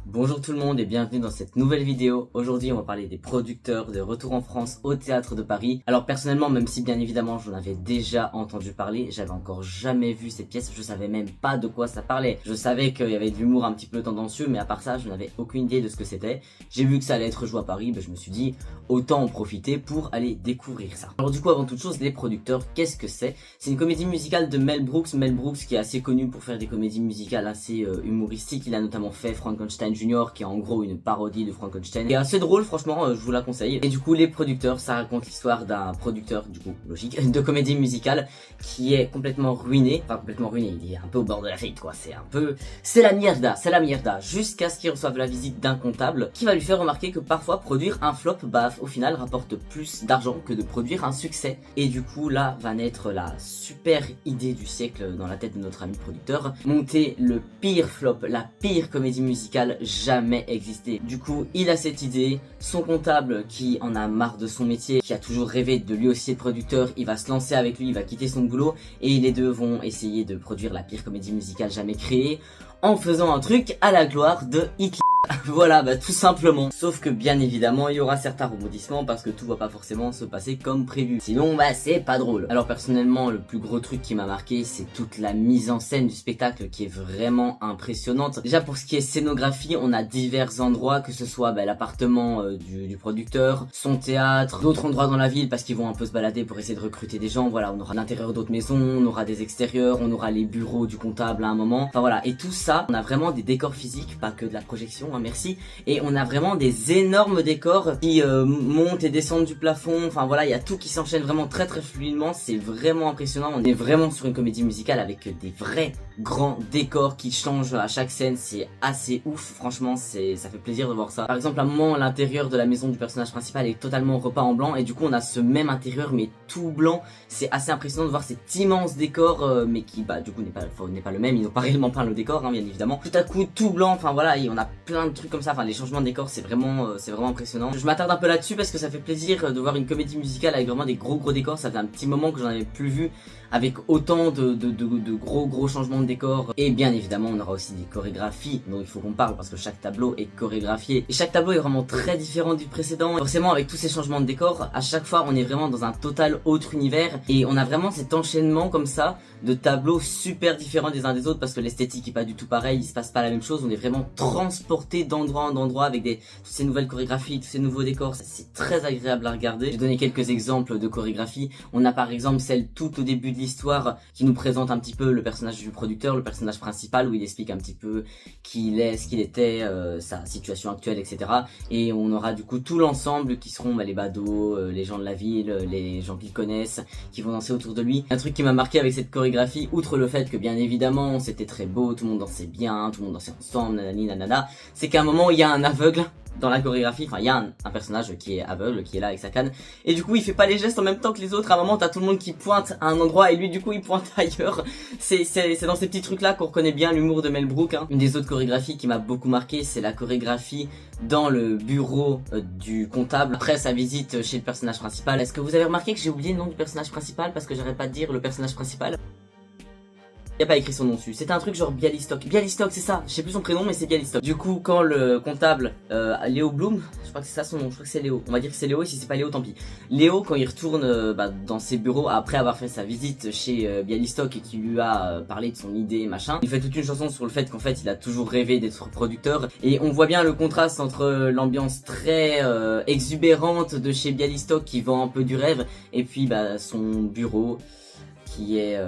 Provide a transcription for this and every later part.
Bonjour tout le monde et bienvenue dans cette nouvelle vidéo. Aujourd'hui on va parler des producteurs de Retour en France au Théâtre de Paris. Alors personnellement, même si bien évidemment j'en avais déjà entendu parler, j'avais encore jamais vu cette pièce, je savais même pas de quoi ça parlait. Je savais qu'il y avait de l'humour un petit peu tendancieux, mais à part ça je n'avais aucune idée de ce que c'était. J'ai vu que ça allait être joué à Paris, je me suis dit autant en profiter pour aller découvrir ça. Alors du coup, avant toute chose, les producteurs, qu'est-ce que c'est? C'est une comédie musicale de Mel Brooks. Mel Brooks qui est assez connu pour faire des comédies musicales assez humoristiques. Il a notamment fait Frankenstein Junior, qui est en gros une parodie de Frankenstein, et assez drôle, franchement, je vous la conseille. Et du coup, les producteurs, ça raconte l'histoire d'un producteur, du coup, logique, de comédie musicale qui est complètement ruiné. Enfin, complètement ruiné, il est un peu au bord de la faillite, quoi. C'est la mierda, jusqu'à ce qu'il reçoive la visite d'un comptable qui va lui faire remarquer que parfois produire un flop, au final, rapporte plus d'argent que de produire un succès. Et du coup, là va naître la super idée du siècle dans la tête de notre ami producteur: monter le pire flop, la pire comédie musicale jamais existée. Du coup, il a cette idée, son comptable qui en a marre de son métier, qui a toujours rêvé de lui aussi être producteur, il va se lancer avec lui, il va quitter son boulot, et les deux vont essayer de produire la pire comédie musicale jamais créée, en faisant un truc à la gloire de Hitler. Voilà, tout simplement. Sauf que bien évidemment, il y aura certains rebondissements parce que tout va pas forcément se passer comme prévu. Sinon, c'est pas drôle. Alors personnellement, le plus gros truc qui m'a marqué, c'est toute la mise en scène du spectacle qui est vraiment impressionnante. Déjà, pour ce qui est scénographie, on a divers endroits, que ce soit l'appartement du producteur, son théâtre, d'autres endroits dans la ville parce qu'ils vont un peu se balader pour essayer de recruter des gens. Voilà, on aura l'intérieur d'autres maisons, on aura des extérieurs, on aura les bureaux du comptable à un moment. Enfin voilà, et tout ça, on a vraiment des décors physiques, pas que de la projection, merci. Et on a vraiment des énormes décors qui montent et descendent du plafond. Enfin voilà, il y a tout qui s'enchaîne vraiment très fluidement. C'est vraiment impressionnant. On est vraiment sur une comédie musicale avec des vrais grands décors qui changent à chaque scène. C'est assez ouf, franchement, ça fait plaisir de voir ça. Par exemple, à un moment, l'intérieur de la maison du personnage principal est totalement repeint en blanc, et du coup on a ce même intérieur mais tout blanc. C'est assez impressionnant de voir cet immense décor mais qui du coup n'est pas le même. Ils n'ont pas réellement peint le décor, bien évidemment. Tout à coup tout blanc, enfin voilà, et on a plein de trucs comme ça, enfin les changements de décor, c'est vraiment impressionnant. Je m'attarde un peu là-dessus parce que ça fait plaisir de voir une comédie musicale avec vraiment des gros décors. Ça fait un petit moment que j'en avais plus vu avec autant de gros changements de décor. Et bien évidemment, on aura aussi des chorégraphies dont il faut qu'on parle parce que chaque tableau est chorégraphié et chaque tableau est vraiment très différent du précédent. Forcément, avec tous ces changements de décor, à chaque fois on est vraiment dans un total autre univers, et on a vraiment cet enchaînement comme ça de tableaux super différents des uns des autres parce que l'esthétique est pas du tout pareil, il se passe pas la même chose. On est vraiment transporté d'endroit en endroit avec toutes ces nouvelles chorégraphies, tous ces nouveaux décors. C'est très agréable à regarder. Je vais donner quelques exemples de chorégraphies. On a par exemple celle tout au début de l'histoire qui nous présente un petit peu le personnage du producteur, le personnage principal, où il explique un petit peu qui il est, ce qu'il était, sa situation actuelle, etc. Et on aura du coup tout l'ensemble qui seront les badauds, les gens de la ville, les gens qu'il connaissent, qui vont danser autour de lui. Un truc qui m'a marqué avec cette chorégraphie, outre le fait que bien évidemment c'était très beau, tout le monde dansait bien, tout le monde dansait ensemble, nanani nanana, c'est qu'à un moment il y a un aveugle dans la chorégraphie. Enfin il y a un personnage qui est aveugle, qui est là avec sa canne, et du coup il fait pas les gestes en même temps que les autres. À un moment t'as tout le monde qui pointe à un endroit et lui du coup il pointe ailleurs. C'est dans ces petits trucs là qu'on reconnaît bien l'humour de Mel Brooks. Une des autres chorégraphies qui m'a beaucoup marqué, c'est la chorégraphie dans le bureau du comptable après sa visite chez le personnage principal. Est-ce que vous avez remarqué que j'ai oublié le nom du personnage principal parce que j'arrête pas de dire le personnage principal? Il n'y a pas écrit son nom dessus, c'était un truc genre Bialystok. Bialystok, c'est ça, je sais plus son prénom mais c'est Bialystok. Du coup, quand le comptable, Léo Bloom, je crois que c'est ça son nom, je crois que c'est Léo, on va dire que c'est Léo, et si c'est pas Léo, tant pis. Léo, quand il retourne dans ses bureaux après avoir fait sa visite chez Bialystok et qui lui a parlé de son idée, machin, il fait toute une chanson sur le fait qu'en fait il a toujours rêvé d'être producteur, et on voit bien le contraste entre l'ambiance très exubérante de chez Bialystok qui vend un peu du rêve, et puis son bureau qui est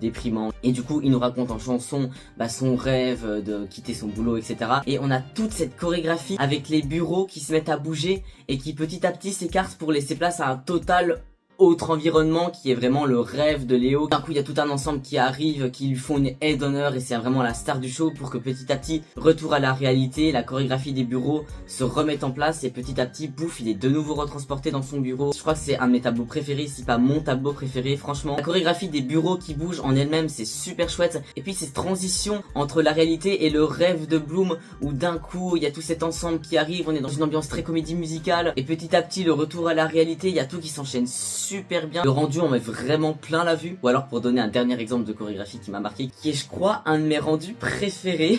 déprimant. Et du coup il nous raconte en chanson son rêve de quitter son boulot, etc. Et on a toute cette chorégraphie avec les bureaux qui se mettent à bouger et qui petit à petit s'écartent pour laisser place à un total autre environnement qui est vraiment le rêve de Léo. D'un coup il y a tout un ensemble qui arrive, qui lui font une aide d'honneur, et c'est vraiment la star du show pour que petit à petit, retour à la réalité, la chorégraphie des bureaux se remette en place, et petit à petit, bouf, il est de nouveau retransporté dans son bureau. Je crois que c'est un de mes tableaux préférés, si pas mon tableau préféré, franchement. La chorégraphie des bureaux qui bougent en elle-même, c'est super chouette. Et puis ces transitions entre la réalité et le rêve de Bloom, où d'un coup il y a tout cet ensemble qui arrive, on est dans une ambiance très comédie musicale, et petit à petit le retour à la réalité, il y a tout qui s'enchaîne super bien. Le rendu on met vraiment plein la vue. Ou alors, pour donner un dernier exemple de chorégraphie qui m'a marqué, qui est je crois un de mes rendus préférés,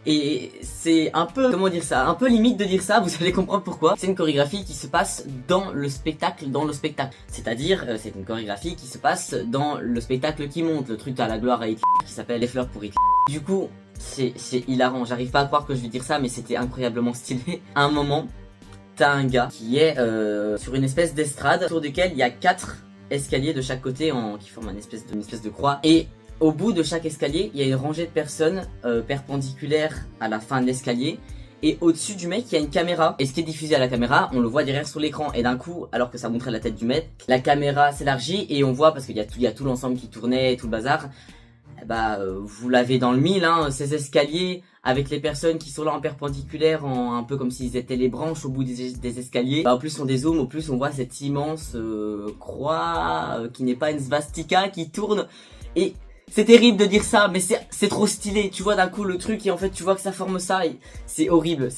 Et c'est un peu, comment dire ça, un peu limite de dire ça, vous allez comprendre pourquoi. C'est une chorégraphie qui se passe dans le spectacle, C'est-à-dire, c'est une chorégraphie qui se passe dans le spectacle qui monte, le truc à la gloire à Hitler qui s'appelle Les Fleurs pour Hitler. Du coup, c'est hilarant, j'arrive pas à croire que je vais dire ça, mais c'était incroyablement stylé. À un moment, t'as un gars qui est sur une espèce d'estrade, autour duquel il y a 4 escaliers de chaque côté qui forment une espèce de croix. Et au bout de chaque escalier, il y a une rangée de personnes perpendiculaires à la fin de l'escalier. Et au-dessus du mec, il y a une caméra. Et ce qui est diffusé à la caméra, on le voit derrière sur l'écran. Et d'un coup, alors que ça montrait la tête du mec, la caméra s'élargit et on voit, parce qu'il y a tout l'ensemble qui tournait et tout le bazar. Bah, vous l'avez dans le mille, hein, ces escaliers avec les personnes qui sont là en perpendiculaire, un peu comme s'ils étaient les branches au bout des escaliers. Bah, au plus on dézoome, au plus on voit cette immense croix qui n'est pas une svastika qui tourne. Et c'est terrible de dire ça, mais c'est trop stylé. Tu vois d'un coup le truc et en fait tu vois que ça forme ça. C'est horrible,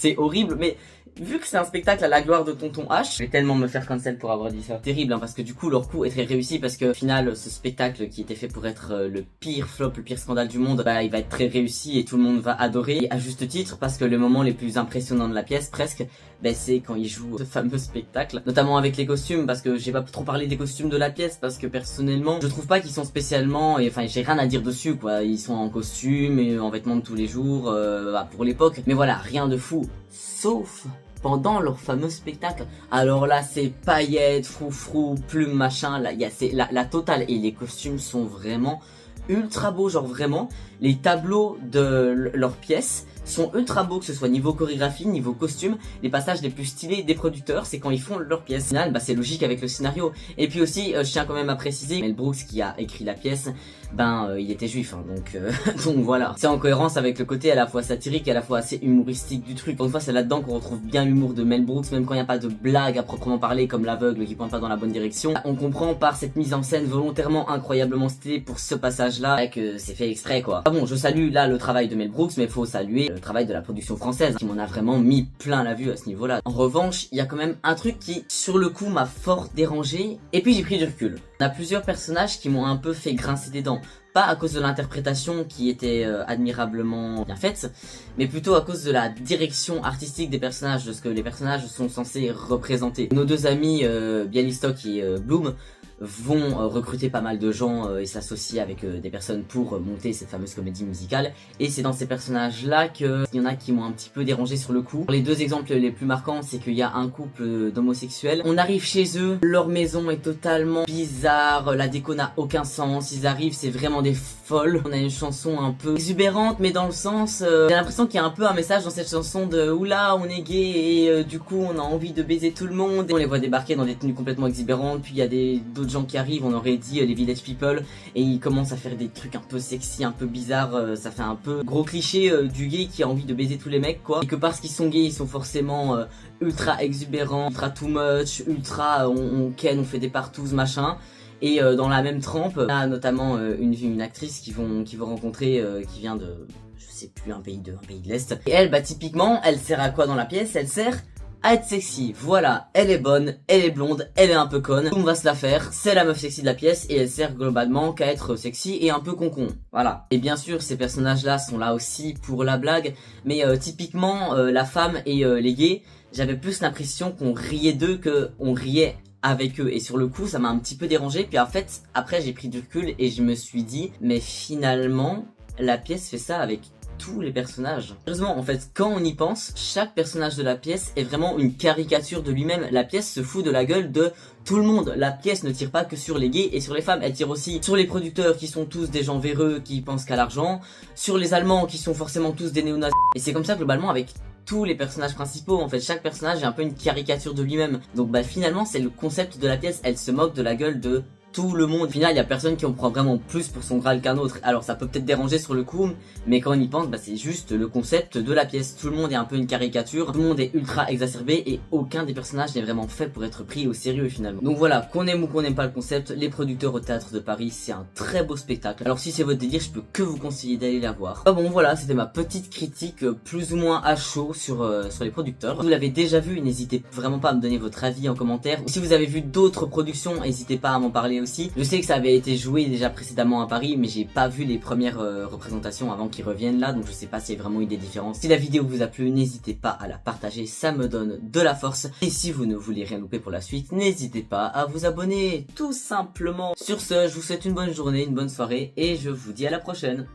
mais vu que c'est un spectacle à la gloire de Tonton H, je vais tellement me faire cancel pour avoir dit ça. Terrible, hein, parce que du coup leur coup est très réussi, parce que au final ce spectacle qui était fait pour être le pire flop, le pire scandale du monde, bah il va être très réussi et tout le monde va adorer, et à juste titre, parce que le moment les plus impressionnants de la pièce presque, bah c'est quand ils jouent ce fameux spectacle, notamment avec les costumes, parce que j'ai pas trop parlé des costumes de la pièce, parce que personnellement je trouve pas qu'ils sont spécialement, et enfin j'ai rien à dire dessus quoi, ils sont en costume et en vêtements de tous les jours, bah, pour l'époque, mais voilà, rien de fou, sauf pendant leur fameux spectacle. Alors là, c'est paillettes, froufrou, plumes, machin, là, c'est la totale. Et les costumes sont vraiment ultra beaux, genre vraiment. Les tableaux de leurs pièces sont ultra beaux, que ce soit niveau chorégraphie, niveau costume. Les passages les plus stylés des producteurs, c'est quand ils font leurs pièces. Au final, bah, c'est logique avec le scénario. Et puis aussi, je tiens quand même à préciser, Mel Brooks qui a écrit la pièce, il était juif, hein, donc voilà. C'est en cohérence avec le côté à la fois satirique et à la fois assez humoristique du truc. Encore une fois, c'est là-dedans qu'on retrouve bien l'humour de Mel Brooks, même quand il n'y a pas de blague à proprement parler, comme l'aveugle qui pointe pas dans la bonne direction. On comprend par cette mise en scène volontairement incroyablement stylée pour ce passage-là, que c'est fait exprès quoi. Ah bon, je salue là le travail de Mel Brooks, mais faut saluer le travail de la production française, qui m'en a vraiment mis plein la vue à ce niveau-là. En revanche, il y a quand même un truc qui, sur le coup, m'a fort dérangé, et puis j'ai pris du recul. On a plusieurs personnages qui m'ont un peu fait grincer des dents. Pas à cause de l'interprétation qui était admirablement bien faite, mais plutôt à cause de la direction artistique des personnages, de ce que les personnages sont censés représenter. Nos deux amis, Bialystok et Bloom, vont recruter pas mal de gens et s'associer avec des personnes pour monter cette fameuse comédie musicale, et c'est dans ces personnages là qu'il y en a qui m'ont un petit peu dérangé sur le coup. Les deux exemples les plus marquants, c'est qu'il y a un couple d'homosexuels, on arrive chez eux, leur maison est totalement bizarre, la déco n'a aucun sens, ils arrivent, c'est vraiment des folles, on a une chanson un peu exubérante, mais dans le sens, j'ai l'impression qu'il y a un peu un message dans cette chanson de oula on est gay et du coup on a envie de baiser tout le monde, et on les voit débarquer dans des tenues complètement exubérantes, puis il y a d'autres gens qui arrivent, on aurait dit les Village People, et ils commencent à faire des trucs un peu sexy, un peu bizarres, ça fait un peu gros cliché du gay qui a envie de baiser tous les mecs quoi, et que parce qu'ils sont gays ils sont forcément ultra exubérants, ultra too much, ultra on ken, on fait des partous machin. Et dans la même trempe, on a notamment une actrice qu'ils vont rencontrer qui vient de, je sais plus, un pays de l'Est. Et elle, bah typiquement, elle sert à quoi dans la pièce? Elle sert à être sexy. Voilà, elle est bonne, elle est blonde, elle est un peu conne, on va se la faire, c'est la meuf sexy de la pièce et elle sert globalement qu'à être sexy et un peu concon. Voilà. Et bien sûr, ces personnages-là sont là aussi pour la blague, mais typiquement, la femme et les gays, j'avais plus l'impression qu'on riait d'eux que on riait avec eux, et sur le coup ça m'a un petit peu dérangé. Puis en fait après j'ai pris du recul et je me suis dit mais finalement la pièce fait ça avec tous les personnages. Sérieusement en fait quand on y pense, chaque personnage de la pièce est vraiment une caricature de lui-même. La pièce se fout de la gueule de tout le monde. La pièce ne tire pas que sur les gays et sur les femmes, elle tire aussi sur les producteurs qui sont tous des gens véreux qui pensent qu'à l'argent, sur les Allemands qui sont forcément tous des néo-nazis, et c'est comme ça globalement avec tous les personnages principaux. En fait chaque personnage est un peu une caricature de lui-même, donc bah finalement c'est le concept de la pièce, elle se moque de la gueule de tout le monde. Au final, il y a personne qui en prend vraiment plus pour son Graal qu'un autre. Alors ça peut peut-être déranger sur le coup, mais quand on y pense, bah c'est juste le concept de la pièce. Tout le monde est un peu une caricature, tout le monde est ultra exacerbé et aucun des personnages n'est vraiment fait pour être pris au sérieux finalement. Donc voilà, qu'on aime ou qu'on n'aime pas le concept, les producteurs au Théâtre de Paris, c'est un très beau spectacle. Alors si c'est votre délire, je peux que vous conseiller d'aller la voir. Ah bon voilà, c'était ma petite critique plus ou moins à chaud sur les producteurs. Si vous l'avez déjà vu, n'hésitez vraiment pas à me donner votre avis en commentaire. Ou si vous avez vu d'autres productions, n'hésitez pas à m'en parler aussi. Je sais que ça avait été joué déjà précédemment à Paris, mais j'ai pas vu les premières représentations avant qu'ils reviennent là, donc je sais pas s'il y a vraiment eu des différences. Si la vidéo vous a plu, n'hésitez pas à la partager, ça me donne de la force. Et si vous ne voulez rien louper pour la suite, n'hésitez pas à vous abonner, tout simplement. Sur ce, je vous souhaite une bonne journée, une bonne soirée, et je vous dis à la prochaine.